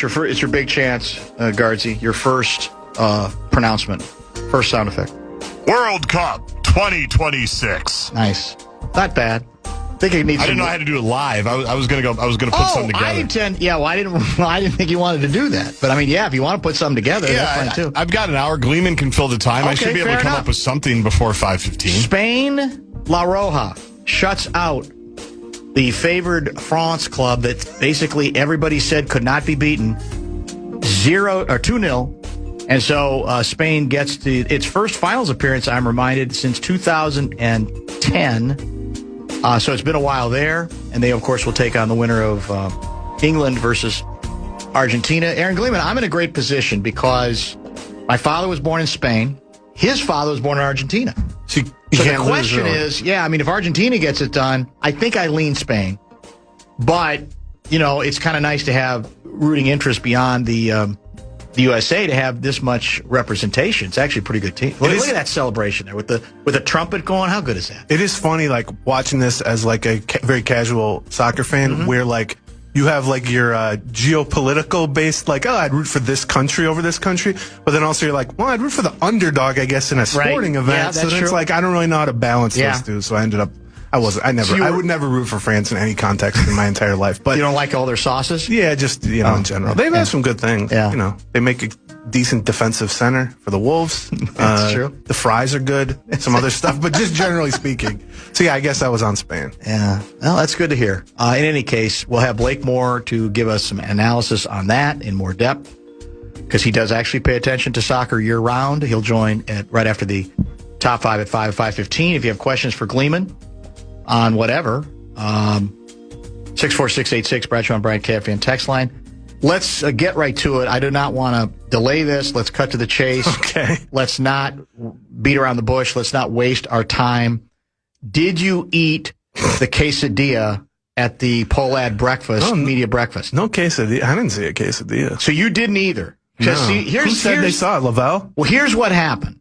it's your big chance, Guardsy. Your first pronouncement, first sound effect. World Cup 2026. Nice, not bad. I didn't know I had to do it live. I was gonna put something together. I didn't think you wanted to do that. But I mean, if you want to put something together, that's fine too. I've got an hour. Gleeman can fill the time. Okay, I should be able to come up with something before 5:15. Spain, La Roja shuts out the favored France club that basically everybody said could not be beaten, 2-0, and so Spain gets to its first finals appearance. I'm reminded since 2010. So it's been a while there, and they, of course, will take on the winner of England versus Argentina. Aaron Gleeman, I'm in a great position because my father was born in Spain. His father was born in Argentina. So the question is, if Argentina gets it done, I think I lean Spain. But, it's kind of nice to have rooting interest beyond the USA to have this much representation. It's actually a pretty good team. Look at that celebration there with the trumpet going. How good is that? It is funny, watching this as a very casual soccer fan, where you have your geopolitical based, I'd root for this country over this country, but then also you're like, well, I'd root for the underdog, I guess, in a sporting event. Yeah, so that's it's true. I don't really know how to balance those two. So I ended up. I would never root for France in any context in my entire life. But you don't like all their sauces? Yeah, just in general. They've had some good things. Yeah. They make a decent defensive center for the Wolves. That's true. The fries are good. Some other stuff, but just generally speaking. So I guess I was on Spain. Yeah. Well, that's good to hear. In any case, we'll have Blake Moore to give us some analysis on that in more depth because he does actually pay attention to soccer year round. He'll join right after the top 5 at 5:15. If you have questions for Gleeman on whatever, 64686 Bradshaw and Bryant KFAN text line. Let's get right to it. I do not want to delay this. Let's cut to the chase. Okay. Let's not beat around the bush. Let's not waste our time. Did you eat the quesadilla at the Polad breakfast, media breakfast? No quesadilla. I didn't see a quesadilla. So you didn't either. No. Who said they saw it, Lavelle? Well, here's what happened.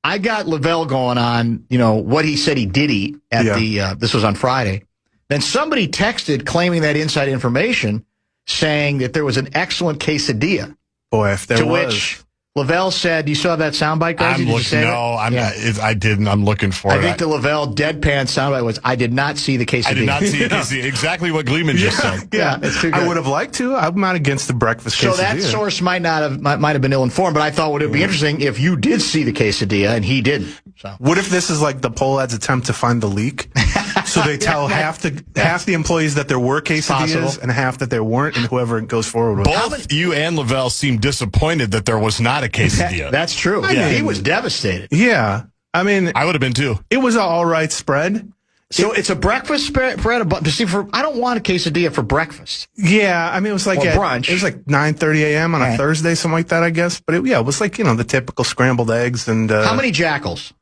I got Lavelle going on, what he said he did eat at this was on Friday. Then somebody texted claiming that inside information, saying that there was an excellent quesadilla. Boy, if there was. Which Lavelle said, you saw that soundbite, guys? I didn't. I'm looking for it. I think the Lavelle deadpan soundbite was, I did not see the quesadilla. I did not see a quesadilla. Exactly what Gleeman just said. Yeah, it's too good. I would have liked to. I'm not against the breakfast quesadilla. So that source might have been ill-informed, but I thought would it be interesting if you did see the quesadilla and he didn't. So. What if this is like the Polad's attempt to find the leak? So they tell half the employees that there were quesadillas and half that there weren't, and whoever goes forward with it. Both you and Lavelle seemed disappointed that there was not a quesadilla. That's true. He was devastated. Yeah. I mean, I would have been too. It was an all right spread. So it's a breakfast spread. I don't want a quesadilla for breakfast. Yeah, I mean, it was like brunch. It was like 9:30 a.m. on a Thursday, something like that, I guess. But it was like the typical scrambled eggs and. How many jackals?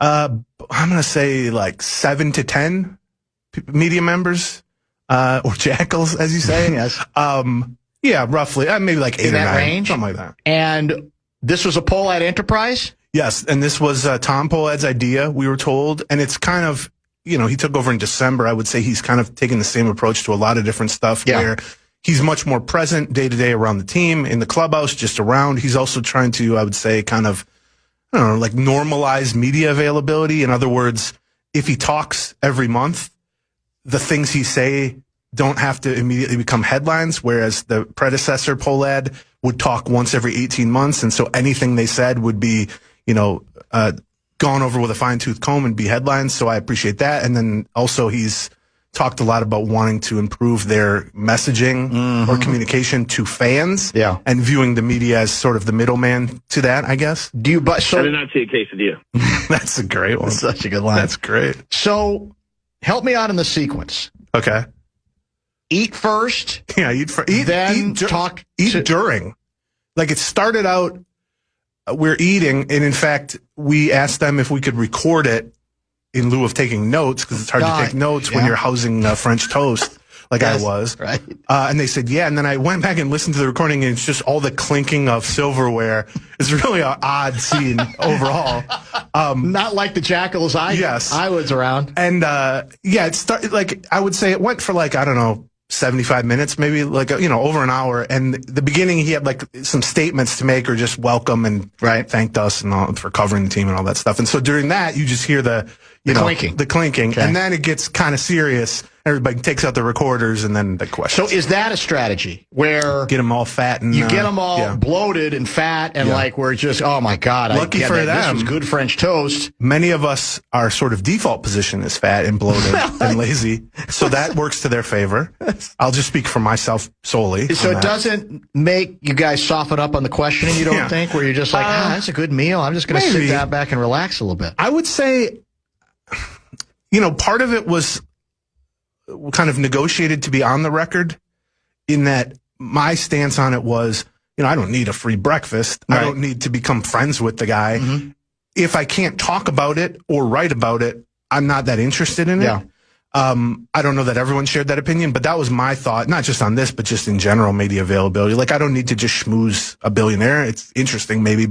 I'm gonna say like 7 to 10 media members, or jackals, as you say. Yes. Yeah, roughly. Maybe like 8 or 9, range, something like that. And this was a Polad enterprise. Yes, and this was Tom Polad's idea, we were told, and it's kind of, he took over in December. I would say he's kind of taking the same approach to a lot of different stuff where he's much more present day to day around the team, in the clubhouse, just around. He's also trying to, I would say, kind of, normalize media availability. In other words, if he talks every month, the things he say don't have to immediately become headlines, whereas the predecessor, Polad, would talk once every 18 months, and so anything they said would be, gone over with a fine-tooth comb and be headlines, so I appreciate that. And then also he's talked a lot about wanting to improve their messaging or communication to fans and viewing the media as sort of the middleman to that, I guess. I did not see a quesadilla. That's a great one. That's such a good line. That's great. So help me out in the sequence. Okay. Eat first. Yeah, eat first. Then talk. Eat during. Like it started out, we're eating, and in fact, we asked them if we could record it in lieu of taking notes, because it's hard to take notes when you're housing French toast, like I was. Right. And they said, yeah. And then I went back and listened to the recording, and it's just all the clinking of silverware. It's really an odd scene overall. Not like the jackals I was around. And, it started, I would say it went for I don't know, 75 minutes, maybe like, over an hour. And the beginning, he had like some statements to make or just welcome and thanked us and all for covering the team and all that stuff. And so during that, you just hear the clinking. Okay. And then it gets kind of serious. Everybody takes out the recorders and then the questions. So is that a strategy where get them all fat and you get them all bloated and fat and like we're just, oh my God, lucky for them. This was good French toast. Many of us, our sort of default position is fat and bloated and lazy. So that works to their favor. I'll just speak for myself solely. So it doesn't make you guys soften up on the questioning, you don't think, where you're just like, that's a good meal. I'm just going to sit down back and relax a little bit. I would say, part of it was kind of negotiated to be on the record in that my stance on it was, I don't need a free breakfast. Right. I don't need to become friends with the guy. Mm-hmm. If I can't talk about it or write about it, I'm not that interested in it. I don't know that everyone shared that opinion, but that was my thought, not just on this, but just in general media availability. Like, I don't need to just schmooze a billionaire. It's interesting maybe,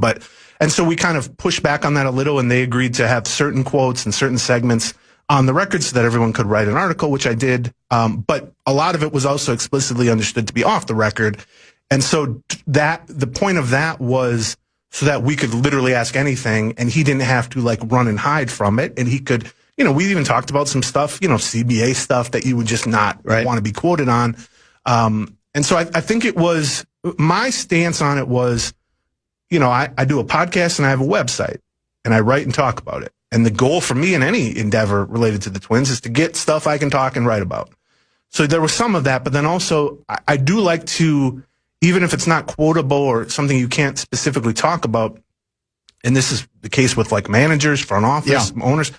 and so we kind of pushed back on that a little, and they agreed to have certain quotes and certain segments on the record so that everyone could write an article, which I did. But a lot of it was also explicitly understood to be off the record. And so the point of that was so that we could literally ask anything and he didn't have to like run and hide from it. And he could, we even talked about some stuff, CBA stuff that you would just not want to be quoted on. And so I think it was, my stance on it was, I do a podcast and I have a website and I write and talk about it. And the goal for me in any endeavor related to the Twins is to get stuff I can talk and write about. So there was some of that, but then also I do like to, even if it's not quotable or something you can't specifically talk about, and this is the case with like managers, front office, owners,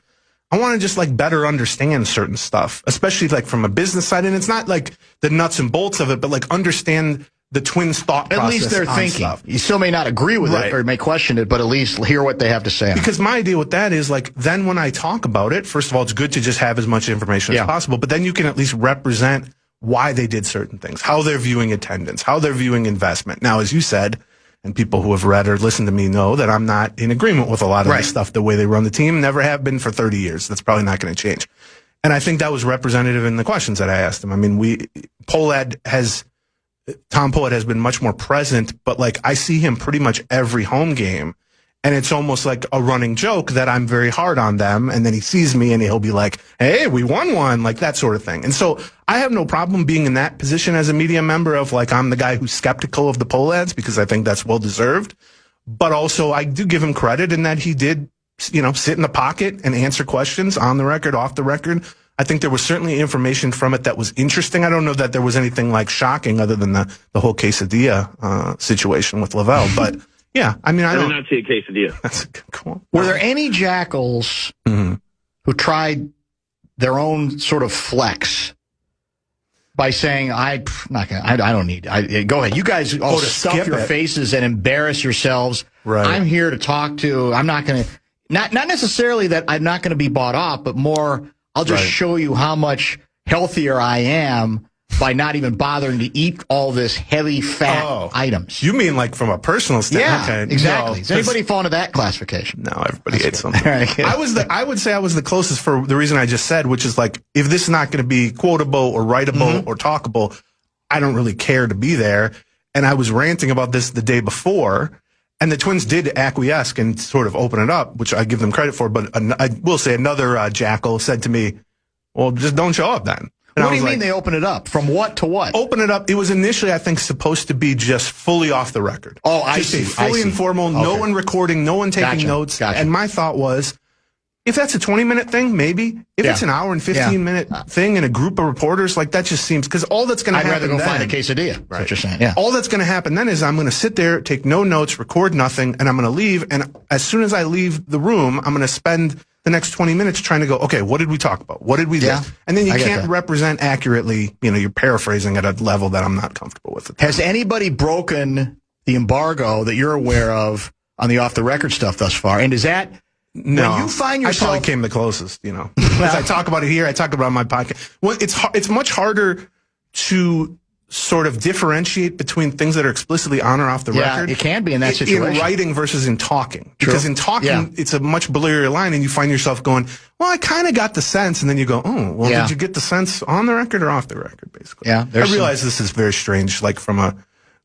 I want to just like better understand certain stuff, especially like from a business side. And it's not like the nuts and bolts of it, but like understand the Twins' thought process. At least they're thinking. Stuff. You still may not agree with it or may question it, but at least hear what they have to say. Because my idea with that is like, then when I talk about it, first of all, it's good to just have as much information as possible, but then you can at least represent why they did certain things, how they're viewing attendance, how they're viewing investment. Now, as you said, and people who have read or listened to me know that I'm not in agreement with a lot of this stuff, the way they run the team, never have been for 30 years. That's probably not going to change. And I think that was representative in the questions that I asked him. I mean, Tom Pollett has been much more present, but like I see him pretty much every home game. And it's almost like a running joke that I'm very hard on them. And then he sees me and he'll be like, hey, we won one, like that sort of thing. And so I have no problem being in that position as a media member of like, I'm the guy who's skeptical of the Pollads because I think that's well deserved. But also I do give him credit in that he did, sit in the pocket and answer questions on the record, off the record. I think there was certainly information from it that was interesting. I don't know that there was anything like shocking other than the whole quesadilla situation with Lavelle, but yeah, I mean, I did not see a quesadilla. That's cool. Were there any Jackals who tried their own sort of flex by saying, I don't need, go ahead. You guys all stuff your faces and embarrass yourselves. Right. I'm here to talk to, I'm not going to, not necessarily that I'm not going to be bought off, but more, I'll just show you how much healthier I am by not even bothering to eat all this heavy fat items. You mean like from a personal standpoint? Yeah, exactly. No, does anybody fall into that classification? No, everybody ate something. Right. I would say I was the closest for the reason I just said, which is like, if this is not going to be quotable or writable or talkable, I don't really care to be there. And I was ranting about this the day before, and the Twins did acquiesce and sort of open it up, which I give them credit for. But I will say another Jackal said to me, well, just don't show up then. And what do you mean they open it up? From what to what? Open it up. It was initially, I think, supposed to be just fully off the record. Oh, I see. Just fully informal, no one recording, no one taking notes. And my thought was, if that's a 20-minute thing, maybe. If it's an hour and 15-minute thing in a group of reporters, like that just seems, because all that's going to happen I'd rather go find a quesadilla. Right. What you're saying. Yeah. All that's going to happen then is I'm going to sit there, take no notes, record nothing, and I'm going to leave. And as soon as I leave the room, I'm going to spend the next 20 minutes trying to go, okay, what did we talk about? What did we do? And then you can't represent accurately, you're paraphrasing at a level that I'm not comfortable with. Has anybody broken the embargo that you're aware of on the off-the-record stuff thus far? And is that... No, when you find yourself, I probably came the closest, As I talk about it here, I talk about it on my podcast. Well, it's much harder to sort of differentiate between things that are explicitly on or off the record. It can be in that situation. In writing versus in talking. True. Because in talking, it's a much blurrier line, and you find yourself going, well, I kind of got the sense, and then you go, oh, well, did you get the sense on the record or off the record, basically? Yeah. I realize this is very strange, like from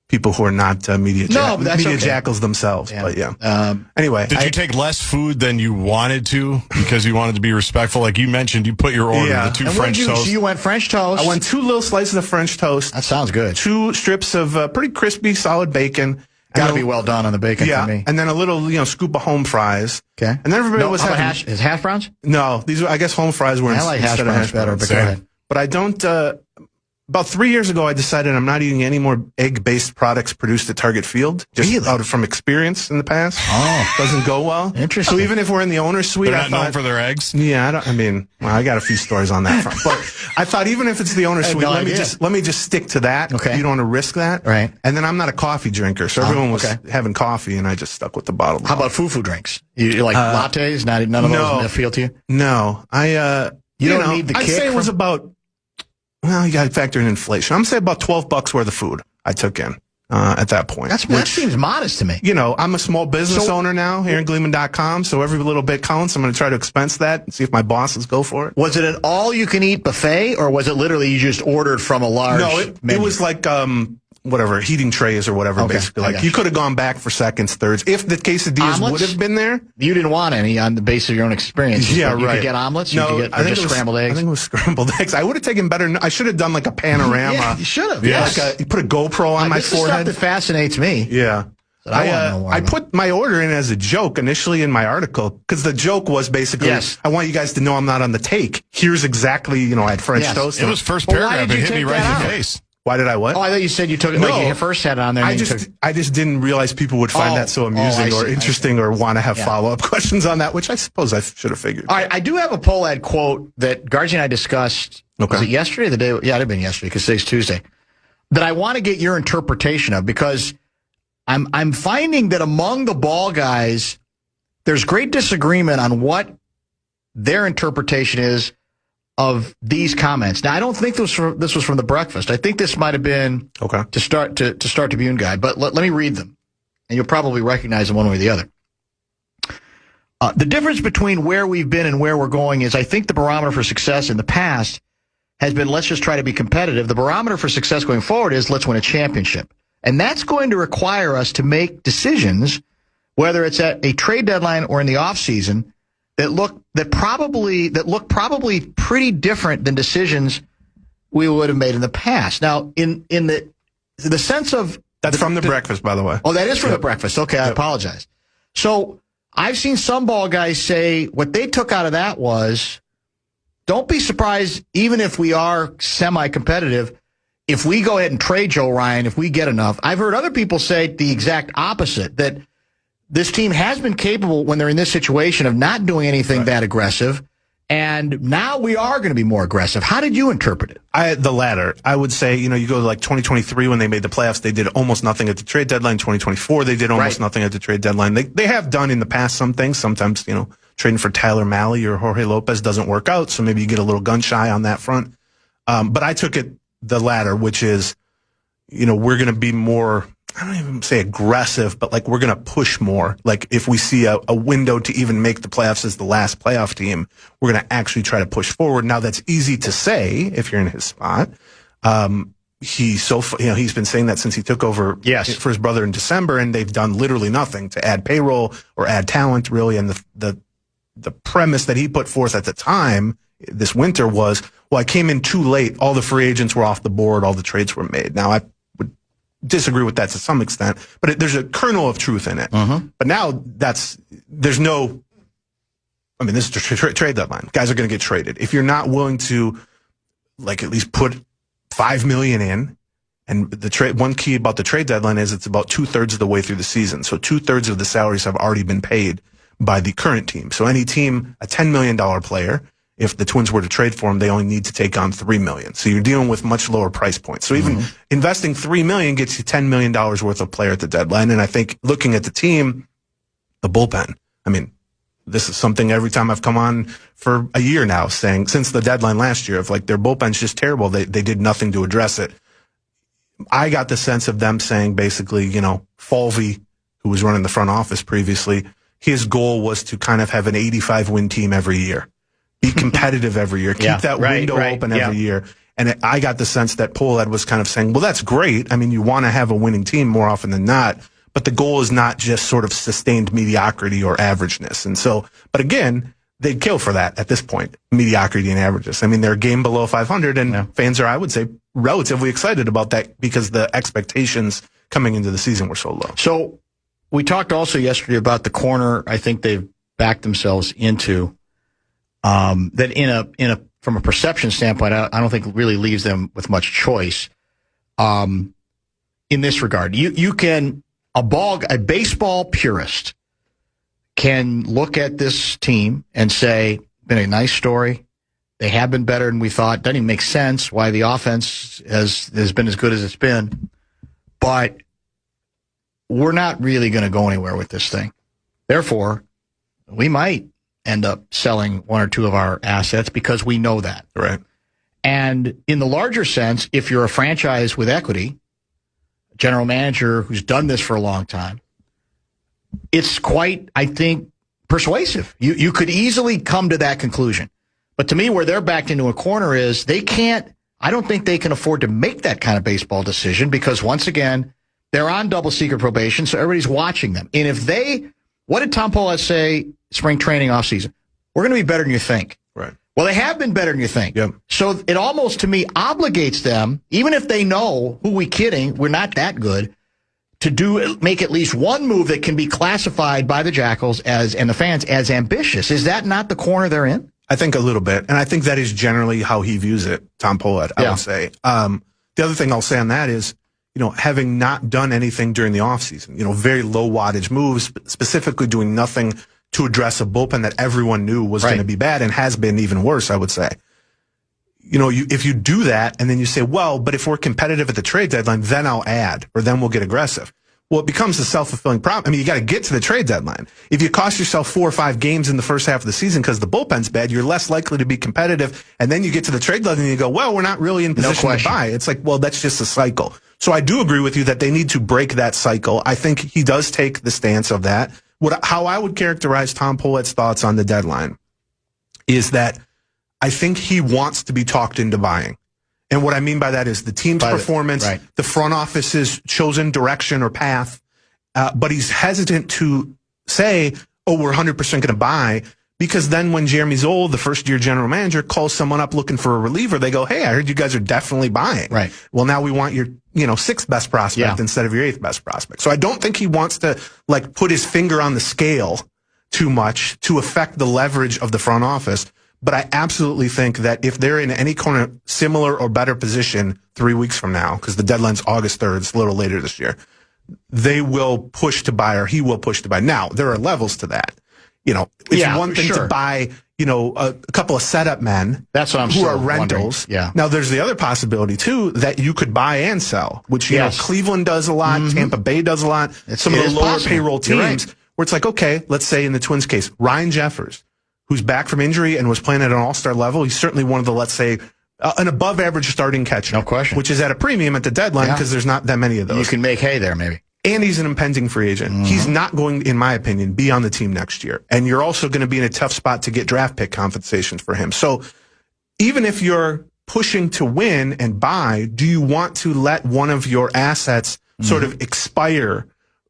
people who are not media jackals themselves. Yeah. But anyway. Did you take less food than you wanted to because you wanted to be respectful? Like you mentioned, you put your order, the two French toast. So you went French toast? I went 2 little slices of French toast. That sounds good. 2 strips of pretty crispy, solid bacon. Got to be well done on the bacon for me. And then a little, scoop of home fries. Okay. And then everybody was having hash browns? No, these were, I guess home fries were I like hash browns better, but go ahead. But I don't. About 3 years ago, I decided I'm not eating any more egg-based products produced at Target Field, just from experience in the past. Oh, doesn't go well. Interesting. So even if we're in the owner's suite, they're not known for their eggs. Yeah, I got a few stories on that front. But I thought even if it's the owner's suite, let me just stick to that. Okay. You don't want to risk that. Right. And then I'm not a coffee drinker, so everyone was having coffee, and I just stuck with the bottled. How about fufu drinks? You like lattes? None of those appeal to you? No, you don't need the kick. I'd say it was about. Well, you got to factor in inflation. I'm going to say about $12 worth of food I took in at that point. That seems modest to me. I'm a small business owner now here in Gleeman.com, so every little bit counts. I'm going to try to expense that and see if my bosses go for it. Was it an all-you-can-eat buffet, or was it literally you just ordered from a large menu? It was like whatever, heating trays or whatever, basically. Like you could have gone back for seconds, thirds. If the quesadillas would have been there. You didn't want any on the basis of your own experience. Yeah, You could get omelets? No, or just scrambled eggs? I think it was scrambled eggs. I would have taken better. I should have done like a panorama. Yeah, you should have. Yes. Like you put a GoPro on my this forehead. This is stuff that fascinates me. Yeah. I put my order in as a joke initially in my article, because the joke was basically, I want you guys to know I'm not on the take. Here's exactly, I had French toast. It was first paragraph. It hit me right in the face. Why did I what? Oh, I thought you said you took it like you first had it on there. I just didn't realize people would find that so amusing or interesting or want to have follow-up questions on that, which I suppose I should have figured. All right, I do have a poll ad quote that Gargi and I discussed. Was it yesterday or the day? Yeah, it had been yesterday because today's Tuesday. That I want to get your interpretation of, because I'm finding that among the ball guys, there's great disagreement on what their interpretation is of these comments. Now, I don't think this was from the breakfast. I think this might have been to start Tribune guy. But let me read them, and you'll probably recognize them one way or the other. The difference between where we've been and where we're going is, I think the barometer for success in the past has been, let's just try to be competitive. The barometer for success going forward is, let's win a championship. And that's going to require us to make decisions, whether it's at a trade deadline or in the offseason, that look probably pretty different than decisions we would have made in the past. Now, in the sense of that's from the breakfast, by the way. Oh, that is from the breakfast. Okay, I apologize. So I've seen some ball guys say what they took out of that was, don't be surprised, even if we are semi-competitive, if we go ahead and trade Joe Ryan, if we get enough. I've heard other people say the exact opposite, that this team has been capable, when they're in this situation, of not doing anything that aggressive, and now we are going to be more aggressive. How did you interpret it? The latter. I would say, you go to like 2023 when they made the playoffs, they did almost nothing at the trade deadline. 2024, they did almost nothing at the trade deadline. They have done in the past some things. Sometimes, trading for Tyler Malley or Jorge Lopez doesn't work out, so maybe you get a little gun shy on that front. But I took it the latter, which is, we're going to be more, I don't even say aggressive, but like we're going to push more. Like if we see a window to even make the playoffs as the last playoff team, we're going to actually try to push forward. Now that's easy to say if you're in his spot. He's been saying that since he took over for his brother in December, and they've done literally nothing to add payroll or add talent, really. And the premise that he put forth at the time this winter was, well, I came in too late. All the free agents were off the board. All the trades were made. Now, I would disagree with that to some extent, but there's a kernel of truth in it. But now this is a trade deadline. Guys are going to get traded. If you're not willing to, like, at least put $5 million in, and one key about the trade deadline is it's about 2/3 of the way through the season. So 2/3 of the salaries have already been paid by the current team. So any team, a $10 million player, if the Twins were to trade for him, they only need to take on $3 million. So you're dealing with much lower price points. So even investing $3 million gets you $10 million worth of player at the deadline. And I think looking at the team, the bullpen, this is something every time I've come on for a year now saying, since the deadline last year, of like their bullpen's just terrible. They did nothing to address it. I got the sense of them saying basically, Falvey, who was running the front office previously, his goal was to kind of have an 85-win team every year, be competitive every year, keep that window open every year. And I got the sense that Pohlad was kind of saying, well, that's great. I mean, you want to have a winning team more often than not, but the goal is not just sort of sustained mediocrity or averageness. And so, but again, they'd kill for that at this point, mediocrity and averageness. I mean, they're a game below 500, and fans are, I would say, relatively excited about that because the expectations coming into the season were so low. So we talked also yesterday about the corner I think they've backed themselves into, that from a perception standpoint, I don't think really leaves them with much choice in this regard. You can, a baseball purist can look at this team and say, been a nice story. They have been better than we thought. Doesn't even make sense why the offense has been as good as it's been. But we're not really going to go anywhere with this thing. Therefore, we might end up selling one or two of our assets because we know that. Right. And in the larger sense, if you're a franchise with equity, a general manager who's done this for a long time, it's quite, I think, persuasive. You could easily come to that conclusion. But to me, where they're backed into a corner is I don't think they can afford to make that kind of baseball decision because, once again, they're on double secret probation, so everybody's watching them. And what did Tom Pohlad say spring training offseason? We're going to be better than you think. Right. Well, they have been better than you think. Yep. So it almost, to me, obligates them, even if they know, who we kidding, we're not that good, to make at least one move that can be classified by the Jackals and the fans as ambitious. Is that not the corner they're in? I think a little bit. And I think that is generally how he views it, Tom Pohlad, I would say. The other thing I'll say on that is, having not done anything during the offseason, very low wattage moves, specifically doing nothing to address a bullpen that everyone knew was going to be bad and has been even worse, I would say. If you do that and then you say, well, but if we're competitive at the trade deadline, then I'll add, or then we'll get aggressive. Well, it becomes a self-fulfilling problem. I mean, you got to get to the trade deadline. If you cost yourself 4 or 5 games in the first half of the season because the bullpen's bad, you're less likely to be competitive. And then you get to the trade deadline and you go, well, we're not really in position to buy. It's like, well, that's just a cycle. So I do agree with you that they need to break that cycle. I think he does take the stance of that. How I would characterize Tom Pohlad's thoughts on the deadline is that I think he wants to be talked into buying. And what I mean by that is the team's performance, the front office's chosen direction or path, but he's hesitant to say, oh, we're 100% going to buy, because then when Jeremy Zoll, the first-year general manager, calls someone up looking for a reliever, they go, hey, I heard you guys are definitely buying. Right. Well, now we want your 6th best prospect instead of your 8th best prospect. So I don't think he wants to put his finger on the scale too much to affect the leverage of the front office. But I absolutely think that if they're in any kind of similar or better position 3 weeks from now, because the deadline's August 3rd, it's a little later this year, they will push to buy, or he will push to buy. Now, there are levels to that. It's one thing to buy, a couple of setup men who are rentals. Yeah. Now, there's the other possibility, too, that you could buy and sell, which, Cleveland does a lot, Tampa Bay does a lot, some of the lower payroll teams, where it's like, okay, let's say in the Twins case, Ryan Jeffers, who's back from injury and was playing at an all-star level. He's certainly one of the, let's say, an above-average starting catcher. No question. Which is at a premium at the deadline because there's not that many of those. You can make hay there, maybe. And he's an impending free agent. He's not going, in my opinion, be on the team next year. And you're also going to be in a tough spot to get draft pick compensations for him. So even if you're pushing to win and buy, do you want to let one of your assets sort of expire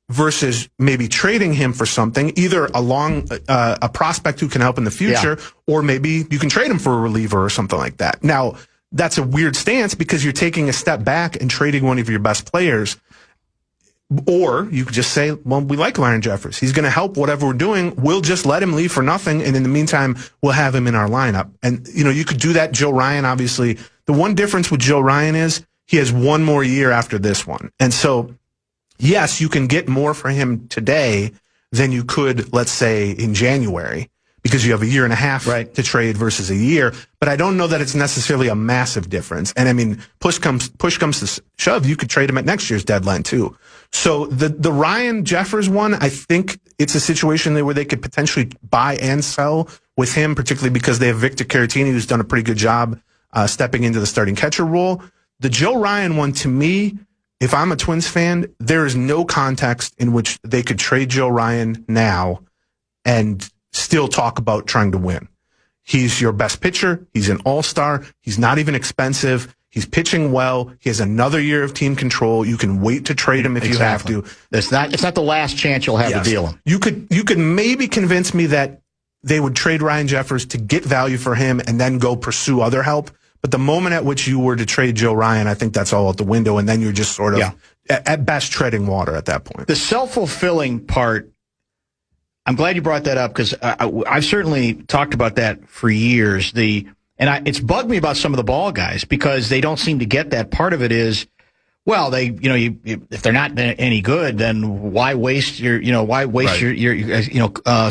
versus maybe trading him for something, either along a prospect who can help in the future, or maybe you can trade him for a reliever or something like that. Now, that's a weird stance because you're taking a step back and trading one of your best players. Or you could just say, well, we like Ryan Jeffers. He's going to help whatever we're doing. We'll just let him leave for nothing. And in the meantime, we'll have him in our lineup. And, you could do that. Joe Ryan, obviously. The one difference with Joe Ryan is he has one more year after this one. And so, yes, you can get more for him today than you could, let's say, in January, because you have a year and a half to trade versus a year. But I don't know that it's necessarily a massive difference. And I mean, push comes to shove, you could trade him at next year's deadline too. So the Ryan Jeffers one, I think it's a situation where they could potentially buy and sell with him, particularly because they have Victor Caratini, who's done a pretty good job stepping into the starting catcher role. The Joe Ryan one, to me, if I'm a Twins fan, there is no context in which they could trade Joe Ryan now and still talk about trying to win. He's your best pitcher. He's an all-star. He's not even expensive. He's pitching well. He has another year of team control. You can wait to trade him if you have to. It's not the last chance you'll have to deal him. You could maybe convince me that they would trade Ryan Jeffers to get value for him and then go pursue other help. But the moment at which you were to trade Joe Ryan, I think that's all out the window, and then you're just sort of, at best, treading water at that point. The self-fulfilling part, I'm glad you brought that up, because I've certainly talked about that for years. It's bugged me about some of the ball guys, because they don't seem to get that. Part of it is, well, if they're not any good, then why waste your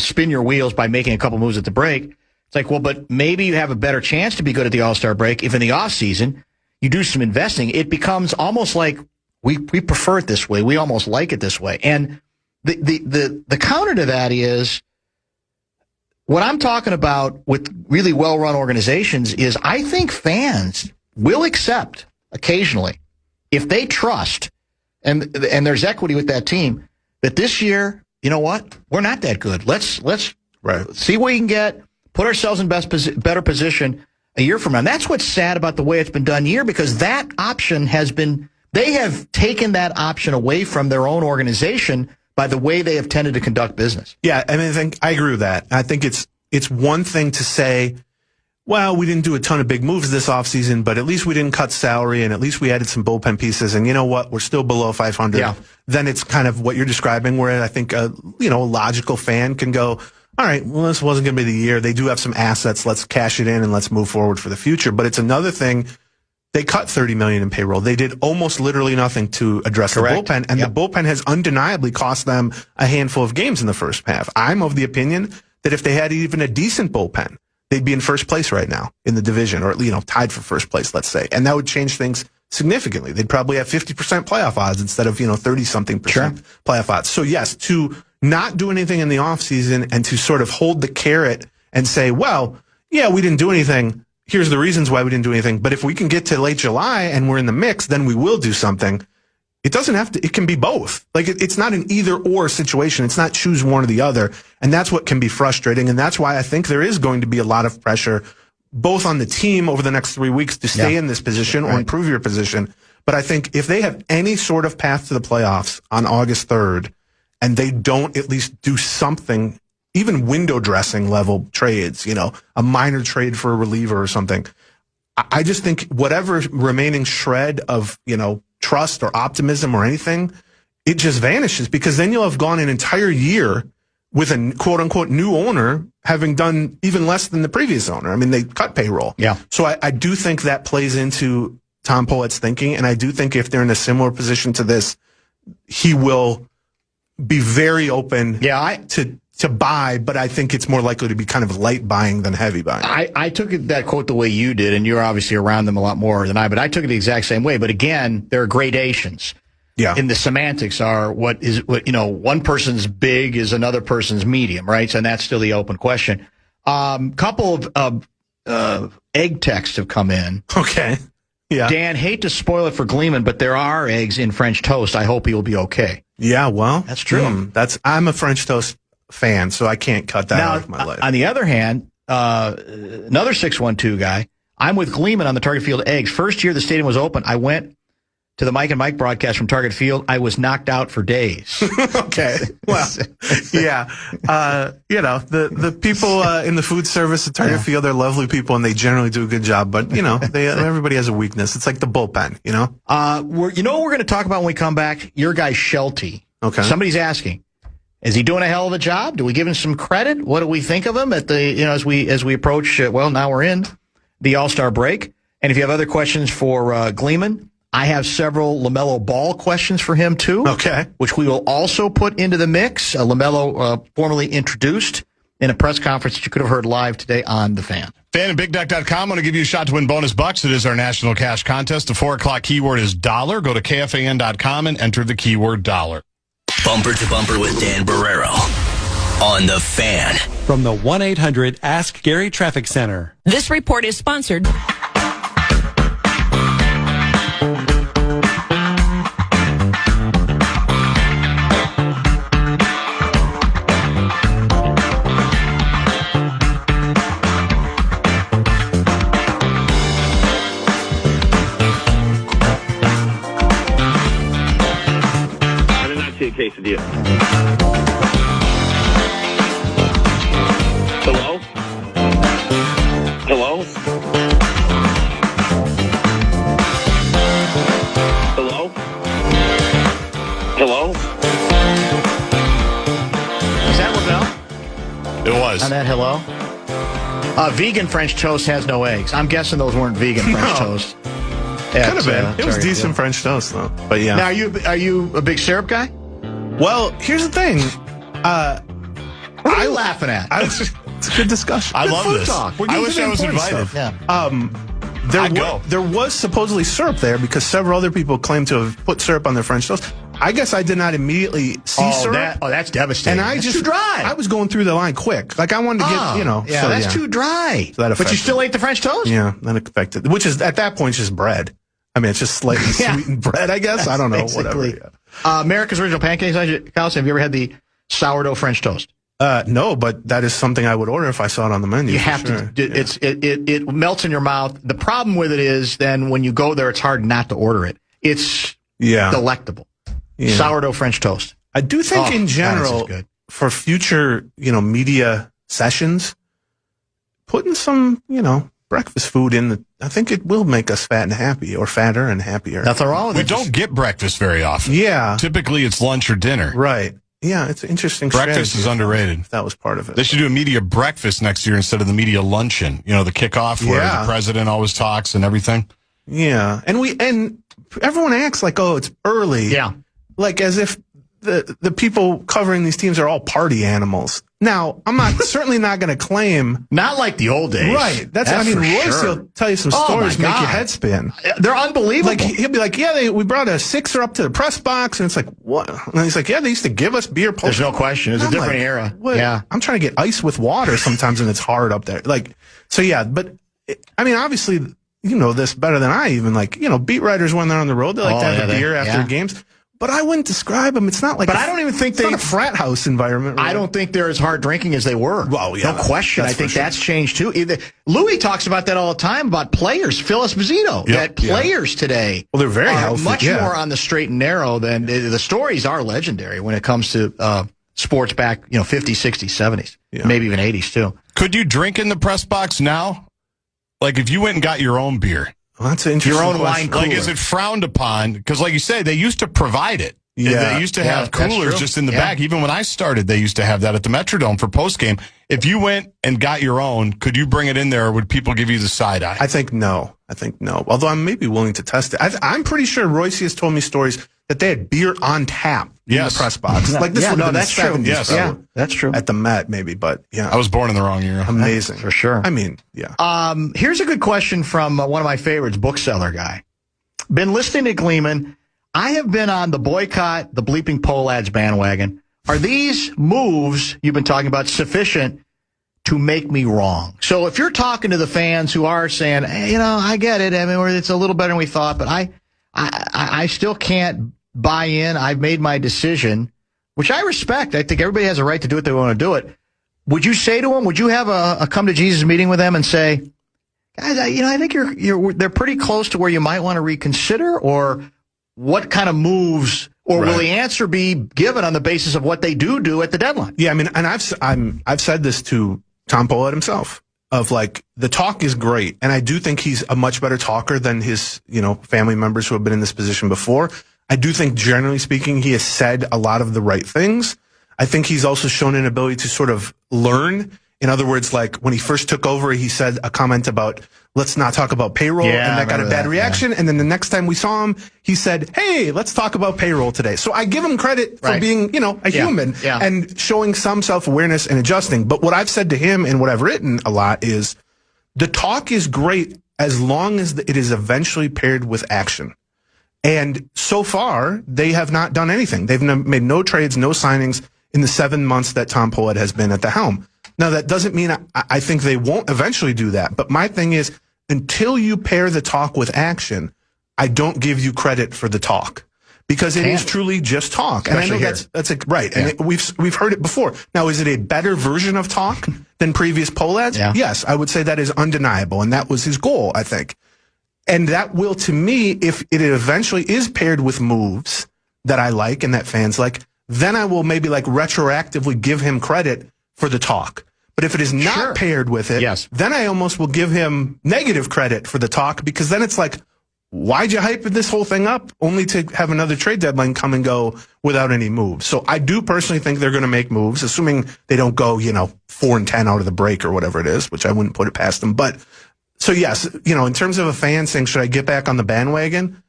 spin your wheels by making a couple moves at the break? It's like, well, but maybe you have a better chance to be good at the All-Star break if in the offseason you do some investing. It becomes almost like we prefer it this way. We almost like it this way. And the counter to that is, what I'm talking about with really well-run organizations is, I think fans will accept occasionally, if they trust and there's equity with that team, that this year, you know what, we're not that good. Let's see what we can get. Put ourselves in better position a year from now. And that's what's sad about the way it's been done here, because that option they have taken that option away from their own organization by the way they have tended to conduct business. Yeah, I agree with that. I think it's one thing to say, well, we didn't do a ton of big moves this offseason, but at least we didn't cut salary, and at least we added some bullpen pieces, and you know what? We're still below 500. Yeah. Then it's kind of what you're describing, where I think a logical fan can go, all right, well, this wasn't going to be the year. They do have some assets. Let's cash it in and let's move forward for the future. But it's another thing. They cut $30 million in payroll. They did almost literally nothing to address the bullpen, and the bullpen has undeniably cost them a handful of games in the first half. I'm of the opinion that if they had even a decent bullpen, they'd be in first place right now in the division, or tied for first place, let's say, and that would change things significantly. They'd probably have 50% playoff odds instead of 30-something percent playoff odds. So yes, to not do anything in the offseason and to sort of hold the carrot and say, well, yeah, we didn't do anything. Here's the reasons why we didn't do anything. But if we can get to late July and we're in the mix, then we will do something. It doesn't have to, it can be both. Like, it's not an either or situation. It's not choose one or the other. And that's what can be frustrating. And that's why I think there is going to be a lot of pressure, both on the team over the next 3 weeks to stay in this position or improve your position. But I think if they have any sort of path to the playoffs on August 3rd, and they don't at least do something, even window dressing level trades, a minor trade for a reliever or something, I just think whatever remaining shred of, trust or optimism or anything, it just vanishes, because then you'll have gone an entire year with a quote unquote new owner having done even less than the previous owner. I mean, they cut payroll. Yeah. So I do think that plays into Tom Pollett's thinking. And I do think if they're in a similar position to this, he will be very open to buy, but I think it's more likely to be kind of light buying than heavy buying. I took that quote the way you did, and you're obviously around them a lot more than I, but I took it the exact same way. But again, there are gradations. Yeah. And the semantics are one person's big is another person's medium, right? So, and that's still the open question. Couple of egg texts have come in. Okay. Yeah. Dan, hate to spoil it for Gleeman, but there are eggs in French toast. I hope he will be okay. Yeah, well, that's true. I'm a French toast fan, so I can't cut that out of my life. On the other hand, another 612 guy, I'm with Gleeman on the Target Field eggs. First year the stadium was open, I went to the Mike and Mike broadcast from Target Field. I was knocked out for days. Okay. Well, yeah. The people in the food service at Target Field, they're lovely people, and they generally do a good job. But, everybody has a weakness. It's like the bullpen, what we're going to talk about when we come back? Your guy, Shelty. Okay. Somebody's asking, is he doing a hell of a job? Do we give him some credit? What do we think of him at the, as we approach, now we're in the All-Star break. And if you have other questions for Gleeman, I have several LaMelo Ball questions for him, too. Okay. Which we will also put into the mix. LaMelo formally introduced in a press conference that you could have heard live today on The Fan. Fan and BigDeck.com want to give you a shot to win bonus bucks. It is our national cash contest. The 4 o'clock keyword is dollar. Go to KFAN.com and enter the keyword dollar. Bumper to Bumper with Dan Barrero on The Fan. From the 1-800 Ask Gary Traffic Center. This report is sponsored a quesadilla. Hello? Hello? Hello? Hello? Is that LaBelle? It was. On that hello? Vegan French toast has no eggs. I'm guessing those weren't vegan French toast. Could have been. It was decent French toast, though. But yeah. Now, are you a big syrup guy? Well, here's the thing. What are you laughing at? It's a good discussion. I love this. Talk. I wish I was invited. Yeah. There was supposedly syrup there because several other people claimed to have put syrup on their French toast. I guess I did not immediately see syrup. That's devastating. And that's too dry. I was going through the line quick. Like I wanted to get, Yeah, that's too dry. So but you still ate the French toast? Yeah, that affected. Which is at that point just bread. I mean, it's just slightly sweetened bread, I guess. I don't know. Whatever. Yeah. America's Original Pancakes House. Have you ever had the sourdough French toast? No, but that is something I would order if I saw it on the menu. You have to. It melts in your mouth. The problem with it is then when you go there, it's hard not to order it. It's delectable. Yeah. Sourdough French toast. I do think in general, for future, media sessions, putting some, breakfast food in I think it will make us fat and happy, or fatter and happier. Nothing wrong with it. We don't get breakfast very often. Yeah. Typically it's lunch or dinner. Right. Yeah, it's an interesting Breakfast is underrated. If that was part of it. They should do a media breakfast next year instead of the media luncheon. The kickoff where the president always talks and everything. Yeah. And everyone acts like, oh, it's early. Yeah. Like as if the people covering these teams are all party animals. Now, I'm not certainly not going to claim. Not like the old days. Right. Royce will tell you some stories make your head spin. They're unbelievable. Like he'll be like, we brought a sixer up to the press box, and it's like, what? And he's like, they used to give us beer. There's no question. It's a different era. What? Yeah. I'm trying to get ice with water sometimes, and it's hard up there. But I mean, obviously, you know this better than I even. Beat writers when they're on the road, they like to have a beer after games. But I wouldn't describe them. It's not like. But I don't even think it's not a frat house environment. Really. I don't think they're as hard drinking as they were. Well, yeah, no question. I think that's changed too. Louis talks about that all the time about players. Phil Esposito. That players today. Well, they're very healthy. Much more on the straight and narrow than the stories are legendary when it comes to sports back. 50s, 60s, 70s, maybe even 80s too. Could you drink in the press box now? Like if you went and got your own beer. Well, that's an interesting Your own wine cooler. Is it frowned upon? Because like you say, they used to provide it. Yeah. They used to have coolers just in the back. Even when I started, they used to have that at the Metrodome for postgame. If you went and got your own, could you bring it in there, or would people give you the side eye? I think no. Although I'm maybe willing to test it. I'm pretty sure Royce has told me stories that they had beer on tap in the press box. Like this would have been that's the 70s. Yes. Yeah, that's true. At the Met, maybe, but I was born in the wrong era. Amazing. For sure. I mean, here's a good question from one of my favorites, Bookseller Guy. Been listening to Gleeman. I have been on the boycott, the bleeping poll ads bandwagon. Are these moves you've been talking about sufficient to make me wrong? So if you're talking to the fans who are saying, hey, I get it. I mean, it's a little better than we thought, but I still can't buy in. I've made my decision, which I respect. I think everybody has a right to do what they want to do it. Would you say to them, would you have a come to Jesus meeting with them and say, guys, I think they're pretty close to where you might want to reconsider, or what kind of moves, or will the answer be given on the basis of what they do at the deadline? Yeah, I mean, and I've said this to Tom Pollett himself, of like, the talk is great, and I do think he's a much better talker than his, family members who have been in this position before. I do think, generally speaking, he has said a lot of the right things. I think he's also shown an ability to sort of learn. In other words, like when he first took over, he said a comment about, let's not talk about payroll, and that got a bad reaction. Yeah. And then the next time we saw him, he said, hey, let's talk about payroll today. So I give him credit for being, a human and showing some self-awareness and adjusting. But what I've said to him and what I've written a lot is the talk is great as long as it is eventually paired with action. And so far, they have not done anything. They've made no trades, no signings in the 7 months that Tom Pollett has been at the helm. Now, that doesn't mean I think they won't eventually do that. But my thing is, until you pair the talk with action, I don't give you credit for the talk, because it is truly just talk. Especially and I know that's right. Yeah. And we've heard it before. Now, is it a better version of talk than previous poll ads? Yeah. Yes, I would say that is undeniable. And that was his goal, I think. And that will, to me, if it eventually is paired with moves that I like and that fans like, then I will maybe like retroactively give him credit for the talk. But if it is not paired with it, then I almost will give him negative credit for the talk, because then it's like, why'd you hype this whole thing up only to have another trade deadline come and go without any moves? So I do personally think they're going to make moves, assuming they don't go, 4-10 out of the break or whatever it is, which I wouldn't put it past them. But so yes, in terms of a fan saying, should I get back on the bandwagon?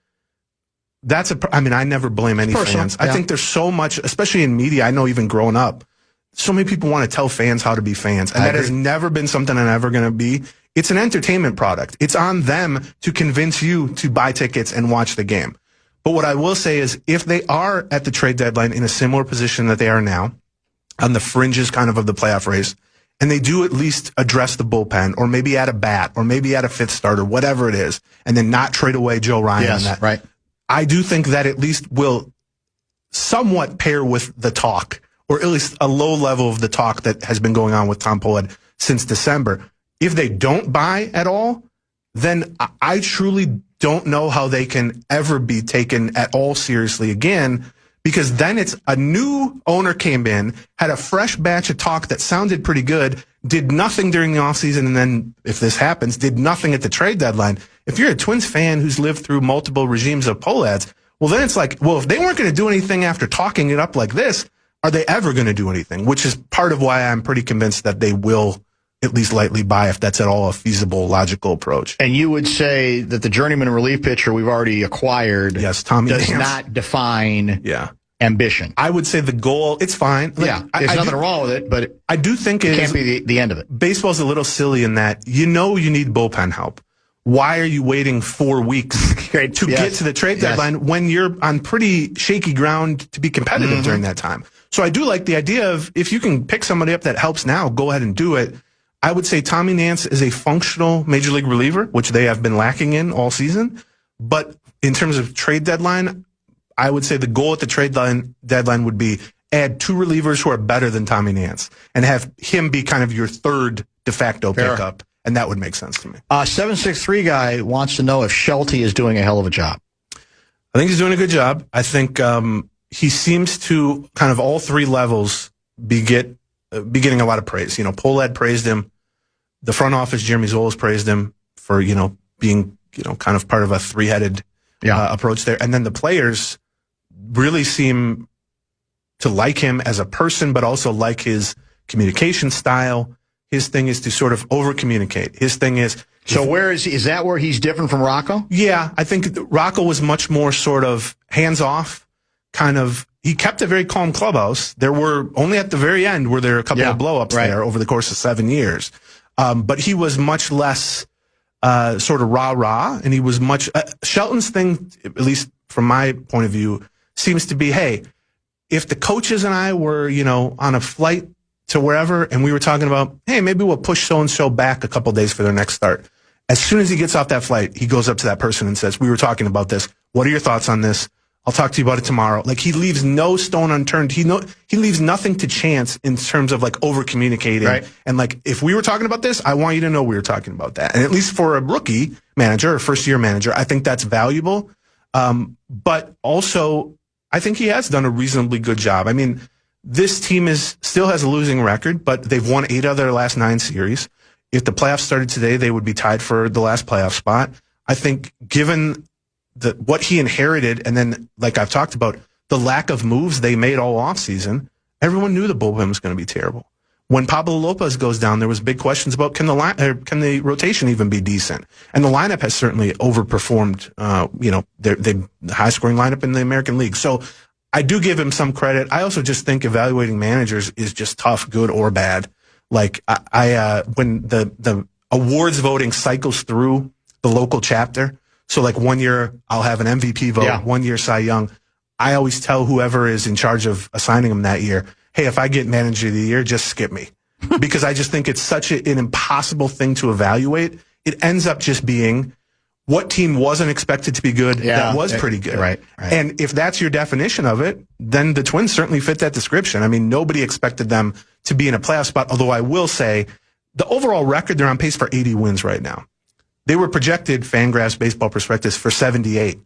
I never blame any fans. I think there's so much, especially in media. I know even growing up, so many people want to tell fans how to be fans. And that has never been something I'm ever going to be. It's an entertainment product. It's on them to convince you to buy tickets and watch the game. But what I will say is, if they are at the trade deadline in a similar position that they are now, on the fringes kind of the playoff race, and they do at least address the bullpen, or maybe add a bat, or maybe add a fifth starter, whatever it is, and then not trade away Joe Ryan on that. Right. I do think that at least will somewhat pair with the talk, or at least a low level of the talk that has been going on with Tom Pohlad since December. If they don't buy at all, then I truly don't know how they can ever be taken at all seriously again, because then it's a new owner came in, had a fresh batch of talk that sounded pretty good, did nothing during the offseason, and then, if this happens, did nothing at the trade deadline. If you're a Twins fan who's lived through multiple regimes of Pohlad's, well, then it's like, well, if they weren't going to do anything after talking it up like this, are they ever going to do anything? Which is part of why I'm pretty convinced that they will at least lightly buy, if that's at all a feasible, logical approach. And you would say that the journeyman relief pitcher we've already acquired Tommy does Nance. not define ambition. I would say the goal, it's fine. There's nothing wrong with it, but I do think it can't be the end of it. Baseball's a little silly in that you need bullpen help. Why are you waiting 4 weeks to get to the trade deadline when you're on pretty shaky ground to be competitive during that time? So I do like the idea of, if you can pick somebody up that helps now, go ahead and do it. I would say Tommy Nance is a functional major league reliever, which they have been lacking in all season. But in terms of trade deadline, I would say the goal at the trade deadline would be add 2 relievers who are better than Tommy Nance and have him be kind of your third de facto pickup. And that would make sense to me. 763 guy wants to know if Schulte is doing a hell of a job. I think he's doing a good job. I think he seems to kind of all 3 levels be getting a lot of praise. Pohlad praised him. The front office, Jeremy Zolas, praised him for, being, kind of part of a 3-headed approach there. And then the players really seem to like him as a person, but also like his communication style. His thing is to sort of over-communicate. His thing is... So is that where he's different from Rocco? Yeah, I think Rocco was much more sort of hands-off, kind of... He kept a very calm clubhouse. There were, only at the very end, were there a couple of blow-ups there over the course of 7 years. But he was much less sort of rah-rah, and he was much... Shelton's thing, at least from my point of view, seems to be, hey, if the coaches and I were, on a flight to wherever, and we were talking about, hey, maybe we'll push so-and-so back a couple days for their next start. As soon as he gets off that flight, he goes up to that person and says, we were talking about this. What are your thoughts on this? I'll talk to you about it tomorrow. Like, he leaves no stone unturned. He leaves nothing to chance in terms of, like, over-communicating. Right. And, like, if we were talking about this, I want you to know we were talking about that. And at least for a rookie manager or first-year manager, I think that's valuable. But also, I think he has done a reasonably good job. I mean, this team still has a losing record, but they've won 8 out of their last 9 series. If the playoffs started today, they would be tied for the last playoff spot. I think given what he inherited, and then, like I've talked about, the lack of moves they made all offseason, everyone knew the bullpen was going to be terrible. When Pablo Lopez goes down, there was big questions about can the rotation even be decent? And the lineup has certainly overperformed, the high-scoring lineup in the American League. So I do give him some credit. I also just think evaluating managers is just tough, good or bad. Like when the awards voting cycles through the local chapter, so like 1 year I'll have an MVP vote, 1 year Cy Young. I always tell whoever is in charge of assigning them that year, hey, if I get manager of the year, just skip me. Because I just think it's such an impossible thing to evaluate. It ends up just being what team wasn't expected to be good that was pretty good. Right. And if that's your definition of it, then the Twins certainly fit that description. I mean, nobody expected them to be in a playoff spot, although I will say the overall record, they're on pace for 80 wins right now. They were projected, Fangraphs Baseball Prospectus, for 78.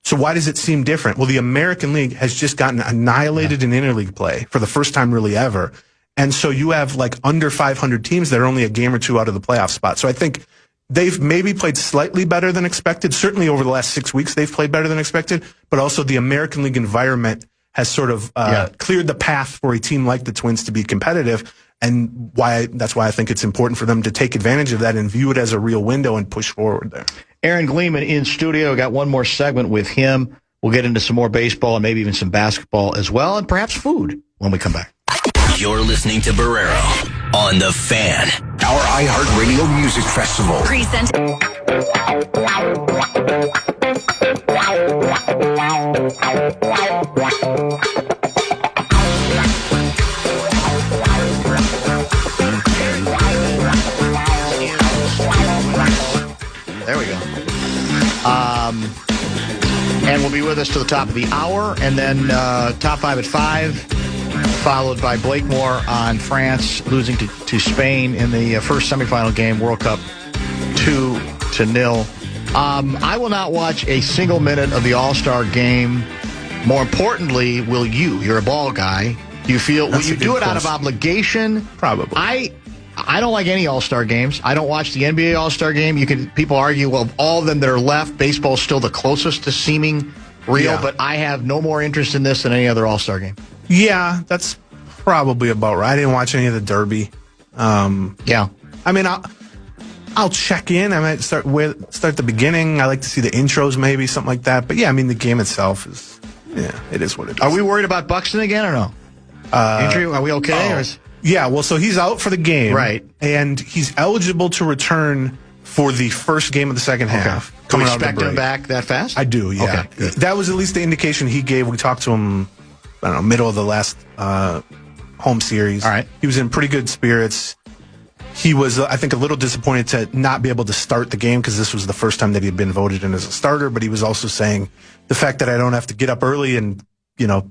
So why does it seem different? Well, the American League has just gotten annihilated in interleague play for the first time really ever. And so you have like under 500 teams that are only a game or two out of the playoff spot. So I think they've maybe played slightly better than expected. Certainly over the last 6 weeks, they've played better than expected. But also the American League environment has sort of cleared the path for a team like the Twins to be competitive. And that's why I think it's important for them to take advantage of that and view it as a real window and push forward there. Aaron Gleeman in studio. We got one more segment with him. We'll get into some more baseball and maybe even some basketball as well, and perhaps food when we come back. You're listening to Barrero on The Fan. Our iHeartRadio Music Festival. Present. There we go. And will be with us to the top of the hour, and then top 5 at 5, followed by Blakemore on France losing to Spain in the first semifinal game, World Cup 2-0. I will not watch a single minute of the All-Star game. More importantly, will you? You're a ball guy. Do you feel, will you do it out of obligation? Probably. I don't like any All-Star games. I don't watch the NBA All-Star game. People argue, well, of all of them that are left, baseball's still the closest to seeming real, but I have no more interest in this than any other All-Star game. Yeah, that's probably about right. I didn't watch any of the Derby. Yeah. I mean, I'll check in. I might start at the beginning. I like to see the intros, maybe, something like that. But yeah, I mean, the game itself is, it is what it is. Are we worried about Buxton again or no? Injury? Are we okay? Or yeah, well, so he's out for the game. Right. And he's eligible to return for the first game of the second half. Do you expect him back that fast? I do, yeah. Okay, that was at least the indication he gave. We talked to him, I don't know, middle of the last home series. All right. He was in pretty good spirits. He was, I think, a little disappointed to not be able to start the game because this was the first time that he had been voted in as a starter. But he was also saying the fact that I don't have to get up early and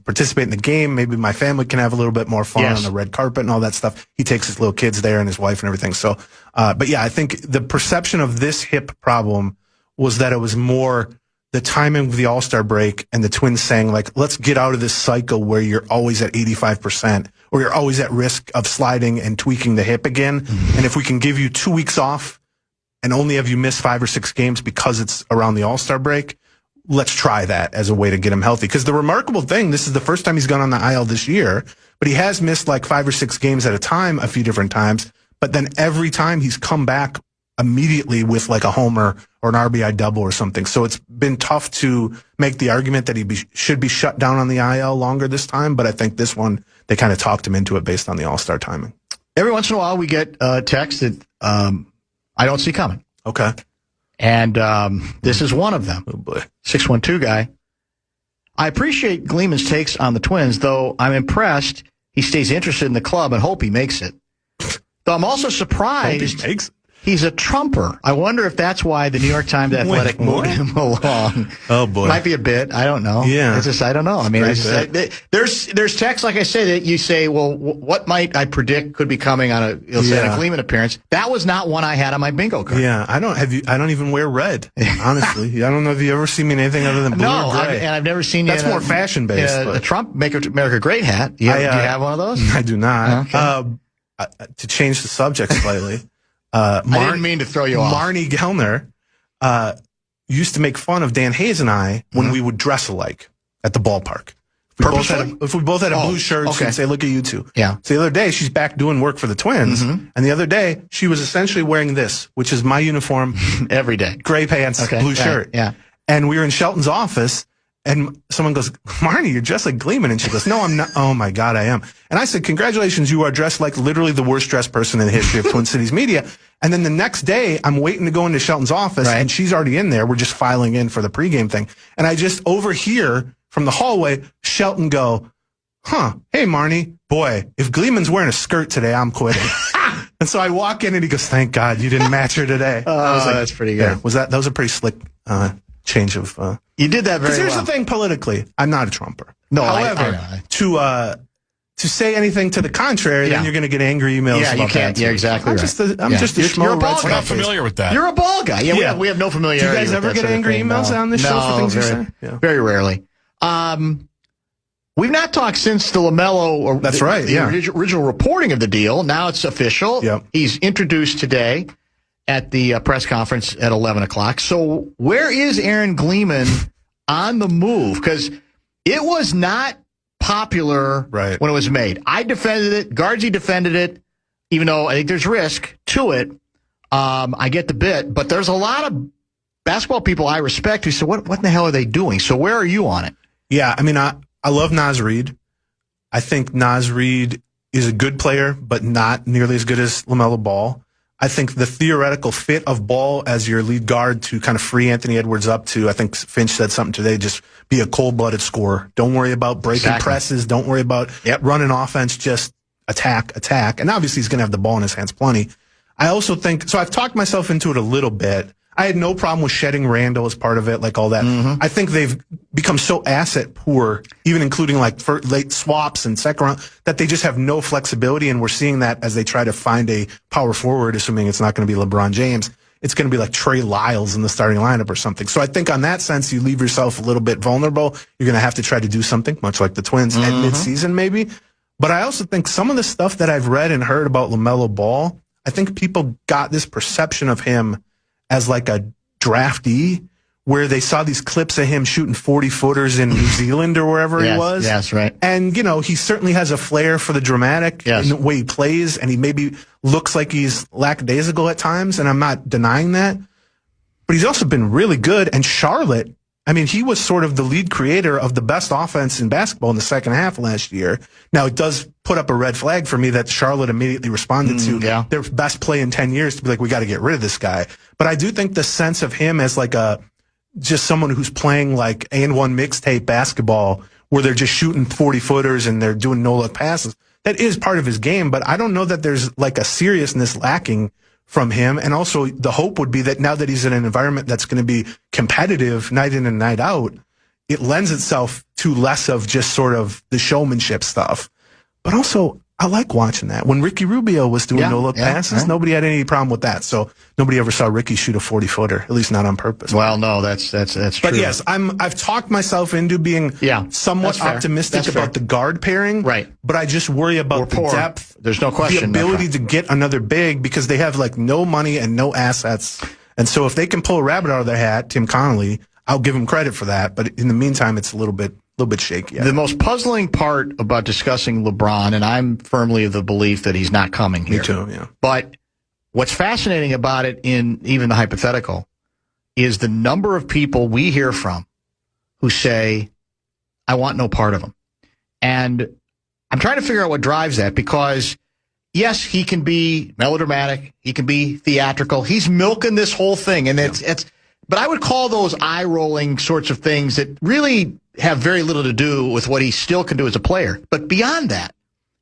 participate in the game. Maybe my family can have a little bit more fun on the red carpet and all that stuff. He takes his little kids there and his wife and everything. So, but yeah, I think the perception of this hip problem was that it was more the timing of the All-Star break and the Twins saying, like, let's get out of this cycle where you're always at 85% or you're always at risk of sliding and tweaking the hip again. Mm-hmm. And if we can give you 2 weeks off and only have you miss 5 or 6 games because it's around the All-Star break, let's try that as a way to get him healthy. Because the remarkable thing, this is the first time he's gone on the IL this year, but he has missed like 5 or 6 games at a time a few different times. But then every time he's come back immediately with like a homer or an RBI double or something. So it's been tough to make the argument that he should be shut down on the IL longer this time. But I think this one, they kind of talked him into it based on the All-Star timing. Every once in a while, we get texts that I don't see coming. Okay. And this is one of them. Oh, boy. 612 guy. I appreciate Gleeman's takes on the Twins, though I'm impressed he stays interested in the club and hope he makes it. Though I'm also surprised he's a Trumper. I wonder if that's why the New York Times Athletic moved him along. Oh, boy. Might be a bit. I don't know. Yeah. It's just, I don't know. I mean, there's text, like I say, that you say, well, what might I predict could be coming on a Gleeman appearance? That was not one I had on my bingo card. Yeah. I don't even wear red, honestly. I don't know if you ever see me in anything other than blue or gray. And I've never seen you. That's more fashion-based. A Trump Make America Great hat. Do you have one of those? I do not. Okay. To change the subject slightly. I didn't mean to throw you off. Marnie Gellner used to make fun of Dan Hayes and I when we would dress alike at the ballpark. If we both had a blue shirt, she'd say, look at you two. Yeah. So the other day, she's back doing work for the Twins. Mm-hmm. And the other day, she was essentially wearing this, which is my uniform. Every day. Gray pants, blue shirt. Yeah. And we were in Shelton's office. And someone goes, Marnie, you're dressed like Gleeman. And she goes, no, I'm not. Oh, my God, I am. And I said, congratulations, you are dressed like literally the worst dressed person in the history of Twin Cities media. And then the next day, I'm waiting to go into Shelton's office, and she's already in there. We're just filing in for the pregame thing. And I just overhear from the hallway, Shelton go, hey, Marnie, boy, if Gleeman's wearing a skirt today, I'm quitting. And so I walk in, and he goes, thank God you didn't match her today. I was like, that's pretty good. Yeah, that was a pretty slick change of... You did that very well. Because here's the thing politically. I'm not a Trumper. No, however, to to say anything to the contrary, then you're going to get angry emails. Yeah, about you can't. That yeah, exactly. I'm right. just a schmo. You're a ball guy. We're not familiar with that. You're a ball guy. Yeah, we have no familiarity. Do you guys ever get angry emails on this show for things you say? Yeah. Very rarely. We've not talked since the LaMelo. That's right. The original reporting of the deal. Now it's official. Yep. He's introduced today at the press conference at 11 o'clock. So where is Aaron Gleeman on the move? Because it was not popular when it was made. I defended it. Guardsy defended it, even though I think there's risk to it. I get the bit, but there's a lot of basketball people I respect who say, what in the hell are they doing? So where are you on it? Yeah, I mean, I love Naz Reid. I think Naz Reid is a good player, but not nearly as good as LaMelo Ball. I think the theoretical fit of Ball as your lead guard to kind of free Anthony Edwards up to, I think Finch said something today, just be a cold-blooded scorer. Don't worry about breaking presses. Don't worry about running offense. Just attack. And obviously he's going to have the ball in his hands plenty. I also think, so I've talked myself into it a little bit. I had no problem with shedding Randall as part of it, like all that. I think they've become so asset poor, even including like for late swaps and second round, that they just have no flexibility. And we're seeing that as they try to find a power forward, assuming it's not going to be LeBron James. It's going to be like Trey Lyles in the starting lineup or something. So I think on that sense, you leave yourself a little bit vulnerable. You're going to have to try to do something, much like the Twins at midseason maybe. But I also think some of the stuff that I've read and heard about LaMelo Ball, I think people got this perception of him as like a draftee, where they saw these clips of him shooting 40-footers in New Zealand or wherever he was. Yes, right. And, you know, he certainly has a flair for the dramatic in the way he plays, and he maybe looks like he's lackadaisical at times, and I'm not denying that. But he's also been really good. And Charlotte, I mean, he was sort of the lead creator of the best offense in basketball in the second half last year. Now, it does put up a red flag for me that Charlotte immediately responded to their best play in 10 years to be like, we got to get rid of this guy. But I do think the sense of him as like just someone who's playing like A&1 mixtape basketball where they're just shooting 40-footers and they're doing no-look passes, that is part of his game. But I don't know that there's like a seriousness lacking from him. And also the hope would be that now that he's in an environment that's going to be competitive night in and night out, it lends itself to less of just sort of the showmanship stuff. But also, I like watching that. When Ricky Rubio was doing no-look passes, nobody had any problem with that. So nobody ever saw Ricky shoot a 40-footer, at least not on purpose. Well, no, that's true. But yes, I've talked myself into being somewhat optimistic about the guard pairing. Right. But I just worry about the depth. There's no question. The ability to get another big because they have like no money and no assets. And so if they can pull a rabbit out of their hat, Tim Connolly, I'll give him credit for that. But in the meantime, it's a little bit shaky. The most puzzling part about discussing LeBron, and I'm firmly of the belief that he's not coming here. Me too, yeah. But what's fascinating about it in even the hypothetical is the number of people we hear from who say, I want no part of him. And I'm trying to figure out what drives that because, yes, he can be melodramatic. He can be theatrical. He's milking this whole thing. And but I would call those eye-rolling sorts of things that really have very little to do with what he still can do as a player. But beyond that,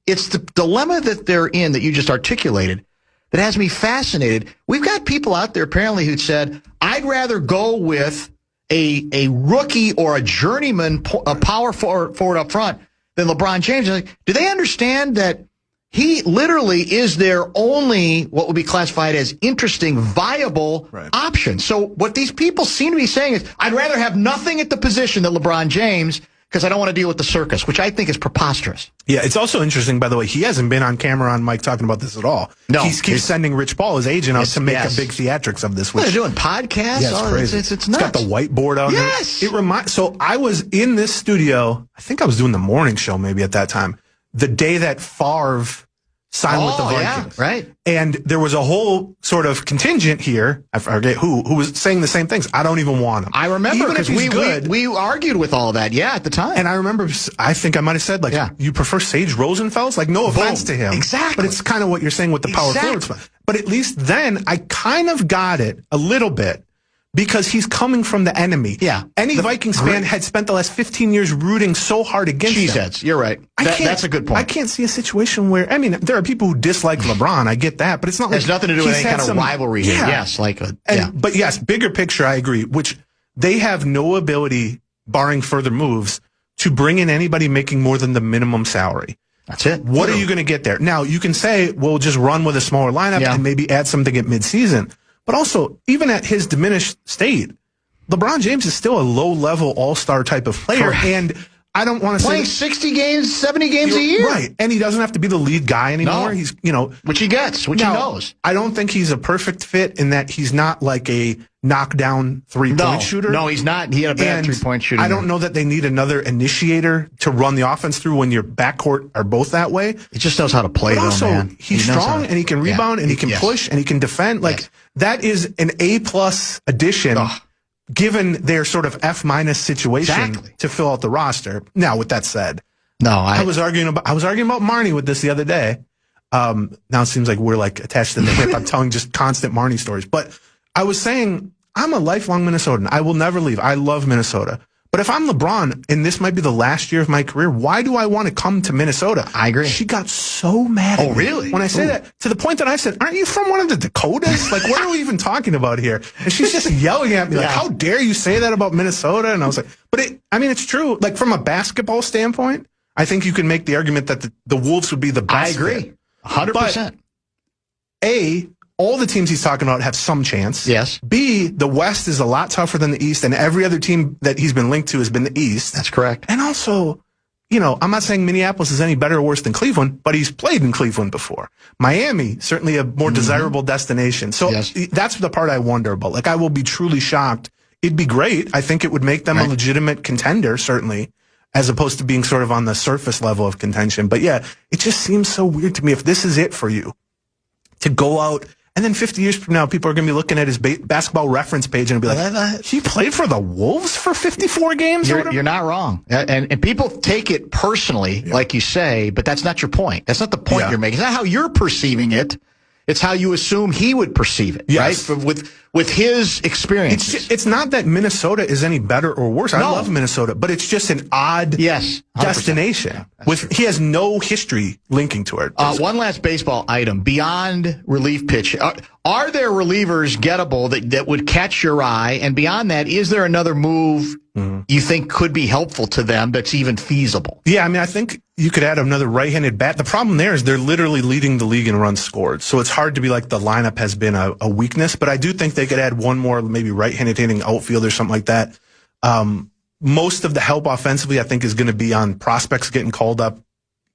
it's the dilemma that they're in that you just articulated that has me fascinated. We've got people out there apparently who said, I'd rather go with a rookie or a journeyman, a power forward up front than LeBron James. Like, do they understand that he literally is their only what would be classified as interesting, viable option? So what these people seem to be saying is, I'd rather have nothing at the position than LeBron James because I don't want to deal with the circus, which I think is preposterous. Yeah, it's also interesting, by the way, he hasn't been on camera on Mike talking about this at all. No. He keeps sending Rich Paul, his agent, out to make a big theatrics of this. They're doing podcasts. Yeah, it's crazy. It's nuts. It's got the whiteboard out there. So I was in this studio, I think I was doing the morning show maybe at that time, the day that Favre signed with the Vikings. Yeah, right. And there was a whole sort of contingent here, I forget who was saying the same things. I don't even want him. I remember because we argued with all that, at the time. And I remember, I think I might have said, you prefer Sage Rosenfels? Like, no offense to him. Exactly. But it's kind of what you're saying with the power forwards. But at least then, I kind of got it a little bit. Because he's coming from the enemy. Yeah. Any Vikings fan had spent the last 15 years rooting so hard against him. Cheeseheads. You're right. That's a good point. I can't see a situation where, I mean, there are people who dislike LeBron. I get that. But it's not There's nothing to do with any kind of rivalry here. Yes. But yes, bigger picture, I agree, which they have no ability, barring further moves, to bring in anybody making more than the minimum salary. That's it. What are you going to get there? Now, you can say, we'll just run with a smaller lineup and maybe add something at midseason. But also, even at his diminished state, LeBron James is still a low-level all-star type of player. Correct. And I don't want to say... Playing 60 games, 70 games a year. Right. And he doesn't have to be the lead guy anymore. No. He's, Which he gets, which he knows. I don't think he's a perfect fit in that he's not like a knockdown three-point shooter. No, he's not. He had a bad three-point shooter. I don't know that they need another initiator to run the offense through when your backcourt are both that way. He just knows how to play, but also, man. He's strong, and he can rebound, and he can push, and he can defend. That is an A-plus addition, given their sort of F- situation to fill out the roster. Now, with that said, I was arguing about Marnie with this the other day. Now it seems like we're like attached to the hip. I'm telling just constant Marnie stories, but I was saying I'm a lifelong Minnesotan. I will never leave. I love Minnesota. But if I'm LeBron and this might be the last year of my career, why do I want to come to Minnesota? I agree. She got so mad at me really? when I say that, to the point that I said, aren't you from one of the Dakotas? Like, what are we even talking about here? And she's just yelling at me like, how dare you say that about Minnesota? And I was like, but it's true. Like, from a basketball standpoint, I think you can make the argument that the Wolves would be the best. I agree. 100%. But all the teams he's talking about have some chance. Yes. B, the West is a lot tougher than the East, and every other team that he's been linked to has been the East. That's correct. And also, I'm not saying Minneapolis is any better or worse than Cleveland, but he's played in Cleveland before. Miami, certainly a more desirable destination. So that's the part I wonder about. Like, I will be truly shocked. It'd be great. I think it would make them a legitimate contender, certainly, as opposed to being sort of on the surface level of contention. But yeah, it just seems so weird to me if this is it for you to go out. And then 50 years from now, people are going to be looking at his basketball reference page and be like, he played for the Wolves for 54 games? You're not wrong. And people take it personally, like you say, but that's not your point. That's not the point you're making. It's not how you're perceiving it. It's how you assume he would perceive it, right? With his experience. It's not that Minnesota is any better or worse. I love Minnesota, but it's just an odd destination. He has no history linking to it. One last baseball item. Beyond relief pitch, are there relievers gettable that would catch your eye? And beyond that, is there another move you think could be helpful to them that's even feasible? Yeah, I think you could add another right-handed bat. The problem there is they're literally leading the league in runs scored. So it's hard to be like the lineup has been a weakness, but I do think they could add one more, maybe right-handed hitting outfield or something like that. Most of the help offensively, I think, is going to be on prospects getting called up,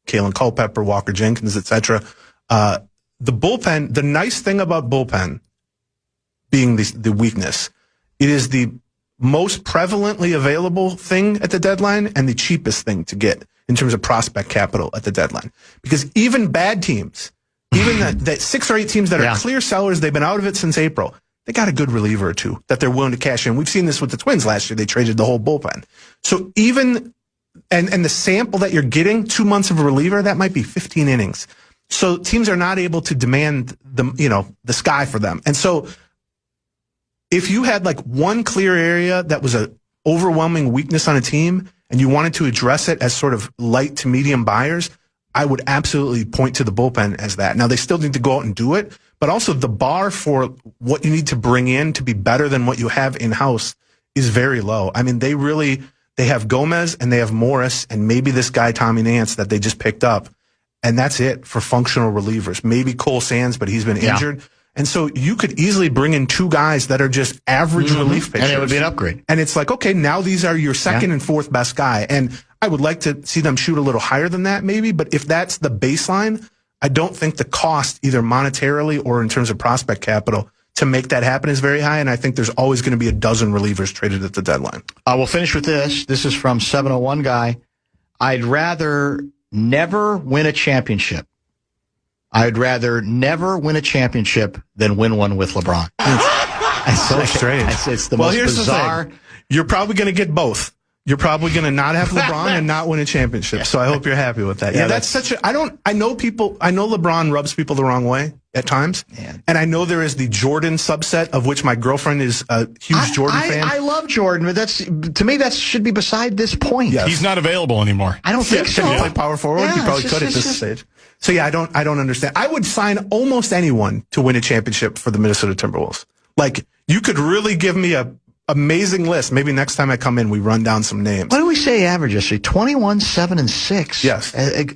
Kalen Culpepper, Walker Jenkins, etc. The bullpen, the nice thing about bullpen being the weakness, it is the most prevalently available thing at the deadline and the cheapest thing to get in terms of prospect capital at the deadline. Because even bad teams, even the 6 or 8 teams that are clear sellers, they've been out of it since April, they got a good reliever or two that they're willing to cash in. We've seen this with the Twins last year. They traded the whole bullpen. So even, and the sample that you're getting, 2 months of a reliever, that might be 15 innings. So teams are not able to demand the sky for them. And so if you had like one clear area that was an overwhelming weakness on a team and you wanted to address it as sort of light to medium buyers, I would absolutely point to the bullpen as that. Now, they still need to go out and do it, but also the bar for what you need to bring in to be better than what you have in-house is very low. I mean, they have Gomez and they have Morris and maybe this guy, Tommy Nance, that they just picked up. And that's it for functional relievers. Maybe Cole Sands, but he's been injured. And so you could easily bring in 2 guys that are just average relief pitchers. And it would be an upgrade. And it's like, okay, now these are your second and fourth best guy. And I would like to see them shoot a little higher than that maybe. But if that's the baseline, I don't think the cost either monetarily or in terms of prospect capital to make that happen is very high. And I think there's always going to be a dozen relievers traded at the deadline. We'll finish with this. This is from 701 Guy. I'd rather never win a championship. I'd rather never win a championship than win one with LeBron. That's so strange. It's the most bizarre. The thing. You're probably going to get both. You're probably going to not have LeBron and not win a championship. So I hope you're happy with that. Yeah, that's such a, I know LeBron rubs people the wrong way at times. Man. And I know there is the Jordan subset of which my girlfriend is a huge Jordan fan. I love Jordan, but to me, that should be beside this point. Yes. He's not available anymore. I don't think so. Can he play power forward? He probably could at this stage. So yeah, I don't understand. I would sign almost anyone to win a championship for the Minnesota Timberwolves. Like, you could really give me a amazing list. Maybe next time I come in, we run down some names. What did we say average yesterday? 21, 7, and 6. Yes.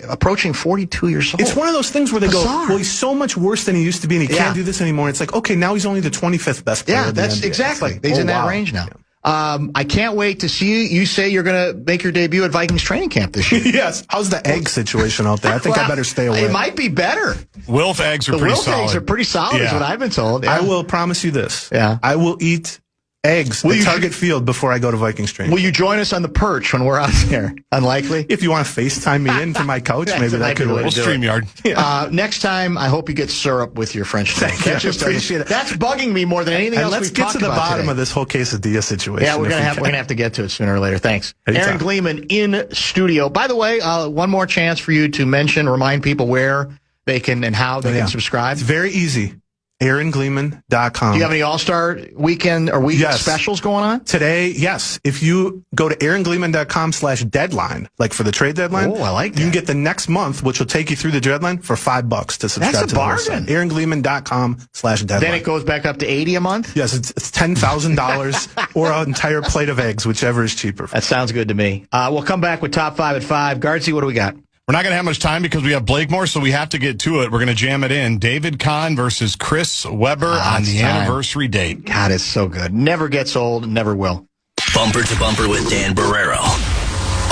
Approaching 42 years old. It's one of those things where they go, well, he's so much worse than he used to be, and he can't do this anymore. It's like, okay, now he's only the 25th best player. Yeah, that's exactly. Like, he's in that range now. I can't wait to see you. You say you're going to make your debut at Vikings training camp this year. Yes. How's the egg situation out there? I think I better stay away. It might be better. Wilf eggs are pretty solid. The Wilf eggs are pretty solid, is what I've been told. Yeah. I will promise you this. Yeah. I will eat eggs at Target Field before I go to Vikings training. Will you join us on the perch when we're out there? Unlikely. If you want to FaceTime me in from my couch, maybe that could work. We'll StreamYard. Yeah. Next time, I hope you get syrup with your French toast. I appreciate it. That's bugging me more than anything else we've talked about. Let's get to the bottom of this whole quesadilla situation. Yeah, we're gonna have to get to it sooner or later. Thanks. Aaron Gleeman in studio. By the way, one more chance for you to remind people where they can and how they can subscribe. It's very easy. AaronGleeman.com. Do you have any All-Star weekend or week specials going on? Today, yes. If you go to AaronGleeman.com/deadline, like for the trade deadline, I like that. You can get the next month, which will take you through the deadline for $5 to subscribe to the website. AaronGleeman.com/deadline. Then it goes back up to $80 a month? Yes, it's $10,000 or an entire plate of eggs, whichever is cheaper. That sounds good to me. We'll come back with Top 5 at 5. Guardsy, what do we got? We're not going to have much time because we have Blakemore, so we have to get to it. We're going to jam it in. David Kahn versus Chris Webber on the anniversary date. God, it's so good. Never gets old, never will. Bumper to Bumper with Dan Barrero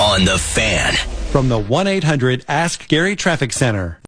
on the Fan. From the 1-800-ASK-GARY Traffic Center.